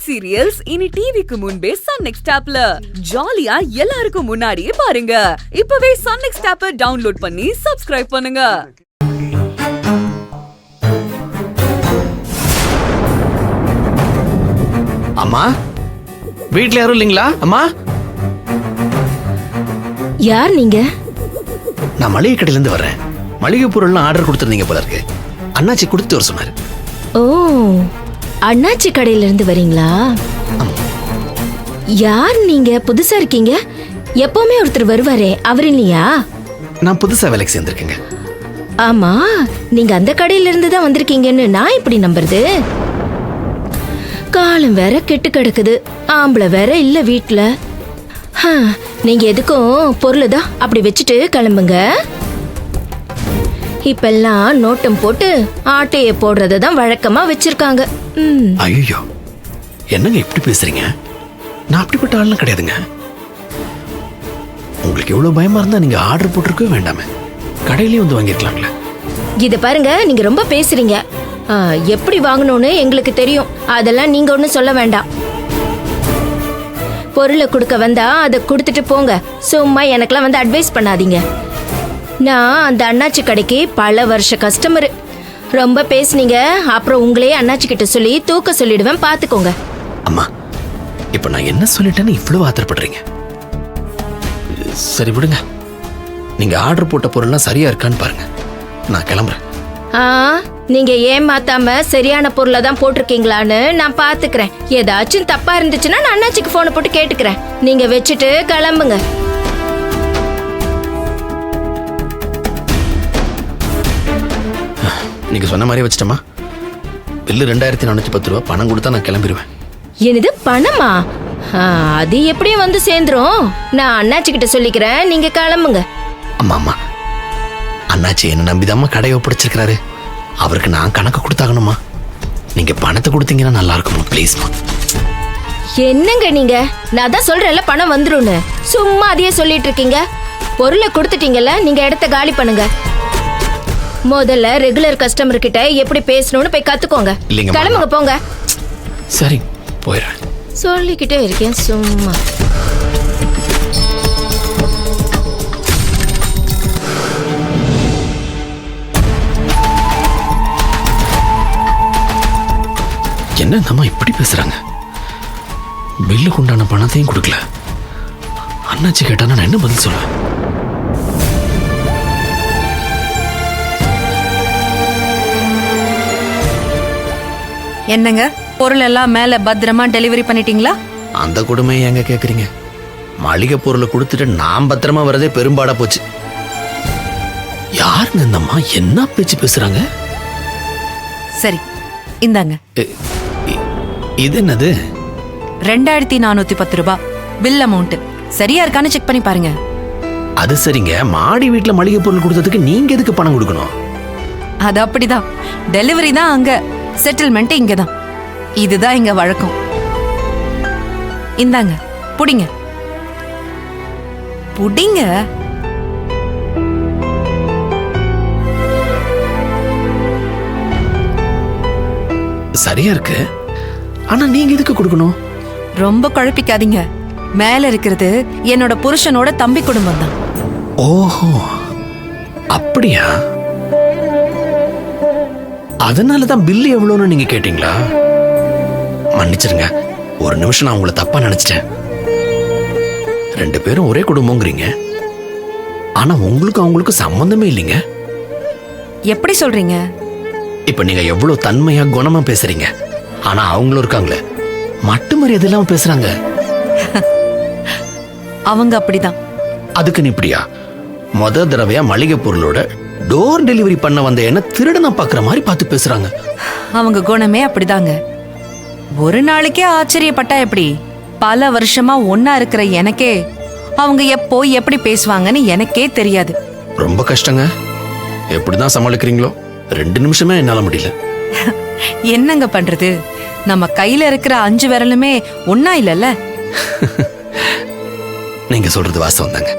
Web serials இனி டிவிக்கு முன்பே சன் நெக்ஸ்ட் ஆப்ல ஜாலியா எல்லாருக்கும் முன்னாடியே பாருங்க. இப்பவே சன் நெக்ஸ்ட் ஆப்பை டவுன்லோட் பண்ணி சப்ஸ்கிரைப் பண்ணுங்க. அம்மா, வீட்ல யாரும் இல்லீங்களா? அம்மா, யார் நீங்க? நான் மளிகை கடையில இருந்து வர்றேன். மளிகை பொருள்லாம் ஆர்டர் கொடுத்துருந்தீங்க போல இருக்கு. அண்ணாச்சி கொடுத்து வர சொன்னாரு. ஓ, அண்ணாச்சி கடையில இருந்து வரீங்களா? யார் நீங்க? புதுசா இருக்கீங்க. எப்பவுமே ஒருத்தர் வருவாரே, அவர் இல்லையா? நான் புதுசா வேலைக்கு சேர்ந்திருக்கேங்க. ஆமா, நீங்க அந்த கடையில இருந்து தான் வந்திருக்கீங்கன்னு நான் எப்படி நம்புறது? காலம் வேற கெட்டு கிடக்குது, ஆம்பளை வேற இல்ல வீட்டுல. நீங்க எதுக்கும் பொருள் தான் அப்படி வச்சுட்டு கிளம்புங்க. இப்பெல்லாம் நோட்டம் போட்டு ஆட்டைய போடுறதான் வழக்கமா வச்சிருக்காங்க. ஐயோ, என்னங்க இப்படி பேசுறீங்க? நான் அப்படிப்பட்ட ஆள்லாம் கிடையாதுங்க. உங்களுக்கு எவ்வளவு பயமா இருந்தா நீங்க ஆர்டர் போட்டிருக்கவே வேண்டாமே, கடையிலேயே வந்து வாங்கிருக்கலாம்ல. இத பாருங்க, நீங்க ரொம்ப பேசுறீங்க. எப்படி வாங்கணும்னு எங்களுக்கு தெரியும், அதெல்லாம் நீங்க ஒண்ணும் சொல்ல வேண்டாம். பொருளை கொடுக்க வந்தா அதை கொடுத்துட்டு போங்க. சும்மா எனக்கெல்லாம் வந்து அட்வைஸ் பண்ணாதீங்க. நான் அந்த அண்ணாச்சி கடைக்கு பல வருஷ கஸ்டமரு. ரொம்ப பேசுனீங்க, அப்புறம் உங்களையே அண்ணாச்சி கிட்ட சொல்லி தூக்க சொல்லிடுவேன், பாத்துக்கோங்க. அம்மா, இப்ப நான் என்ன சொல்லிட்டேன்னு இவ்வளவு ஆத்திரப்படுறீங்க? சரி விடுங்க, நீங்க ஆர்டர் போட்ட பொருள்லாம் சரியா இருக்கான்னு பாருங்க. நான் கிளம்புறேன். நீங்க ஏமாத்தாம சரியான பொருளை தான் போட்டிருக்கீங்களான்னு நான் பாத்துக்கிறேன். ஏதாச்சும் தப்பா இருந்துச்சுன்னா நான் அண்ணாச்சிக்கு போனை போட்டு கேட்டுக்கிறேன். நீங்க வச்சுட்டு கிளம்புங்க. நீங்க சொன்ன மாதிரி வச்சிட்டமா? பில்லு 2410 ரூபா. பணம் கொடுத்தா நான் கிளம்பிடுவேன். என்னது, பணமா? அது எப்படியும் வந்து சேர்ந்துரும். நான் அண்ணாச்சி கிட்ட சொல்லிக்கிறேன், நீங்க கிளம்புங்க. அம்மா அம்மா, அண்ணாச்சி என்ன நம்பிதாம்மா கடையை ஒப்படைச்சிருக்கிறாரு. அவருக்கு நான் கணக்கு கொடுத்தாகணுமா? நீங்க பணத்தை கொடுத்தீங்கன்னா நல்லா இருக்குமா? ப்ளீஸ்மா. என்னங்க நீங்க? நான் தான் சொல்றேன்ல பணம் வந்துரும்னு, சும்மா அதையே சொல்லிட்டு இருக்கீங்க. பொருளை கொடுத்துட்டீங்கல்ல, நீங்க இடத்த காலி பண்ணுங்க. முதல்ல ரெகுலர் கஸ்டமர் கிட்ட எப்படி பேசணும்னு போய் கத்துக்கோங்க. கிளம்புங்க, போங்க. சரி, போயிடுறேன். சொல்லிக்கிட்டே இருக்கேன் சும்மா. என்ன நம்ம இப்படி பேசுறாங்க? பில்லுக்கு உண்டான பணத்தையும் கொடுக்கல. அண்ணாச்சி கேட்டா நான் என்ன பதில் சொல்லுவேன்? என்னங்க, பொருள் எல்லாம் மேல பத்திரமா டெலிவரி பண்ணிட்டீங்களா? அந்த கொடுமையை எங்க கேக்குறீங்க? மளிகை பொருளை கொடுத்துட்டு நான் பத்திரமா வரதே பெரும்பாடா போச்சு. யாருங்க இந்த அம்மா? என்ன பேச்சு பேசுறாங்க? சரி, இந்தாங்க. இது என்னது? 2410 ரூபாய் பில் அமௌண்ட். சரியா இருக்கான்னு செக் பண்ணி பாருங்க. அது சரிங்க, மாடி வீட்டுல மளிகை பொருள் கொடுத்ததுக்கு நீங்க எதுக்கு பணம் கொடுக்கணும்? அது அப்படிதான். டெலிவரி தான் அங்க, செட்டில்மெண்ட் இங்கதான். இதுதான் இங்க வழக்கம். இந்தாங்க, புடிங்க புடிங்க. சரியா இருக்கு, ஆனா நீங்க எதுக்கு கொடுக்கணும்? ரொம்ப குழப்பிக்காதீங்க. மேல இருக்கிறது என்னோட புருஷனோட தம்பி குடும்பம் தான். ஓஹோ, அப்படியா? அதனாலதான் பில்லு எவ்வளவுன்னு நீங்க கேட்டீங்களா? மன்னிச்சிருங்க, ஒரு நிமிஷம் நான் உங்களை தப்பா நினைச்சிட்டேன். 2 பேரும் ஒரே குடும்பங்கிறீங்க, ஆனா உங்களுக்கு அவங்களுக்கு சம்பந்தமே இல்லைங்க. எப்படி சொல்றீங்க? இப்ப நீங்க எவ்வளவு தன்மையா குணமா பேசுறீங்க, ஆனா அவங்களும் இருக்காங்களே, மட்டு மரியாதை இல்லாம பேசுறாங்க. அவங்க அப்படிதான். அதுக்கு நீ இப்படியா? முத தடவையா மளிகை பொருளோட டோர் டெலிவரி பண்ண வந்த என்ன திருடனா பாக்குற மாதிரி பார்த்து பேசுறாங்க. அவங்க குணமே அப்படிதாங்க. ஒரு நாளைக்கே ஆச்சரியப்பட்டா எப்படி? பல வருஷமா ஒன்னா இருக்கிற எனக்கே அவங்க எப்போ எப்படி பேசுவாங்கன்னு எனக்கே தெரியாது. ரொம்ப கஷ்டங்க. எப்படிதான் சமாளிக்கிறீங்களோ? 2 நிமிஷமே என்னால முடியல. என்னங்க பண்றது? நம்ம கையில இருக்கிற 5 விரலுமே ஒன்னா இல்லல்ல. நீங்க சொல்றது வாஸ்தவம் தாங்க.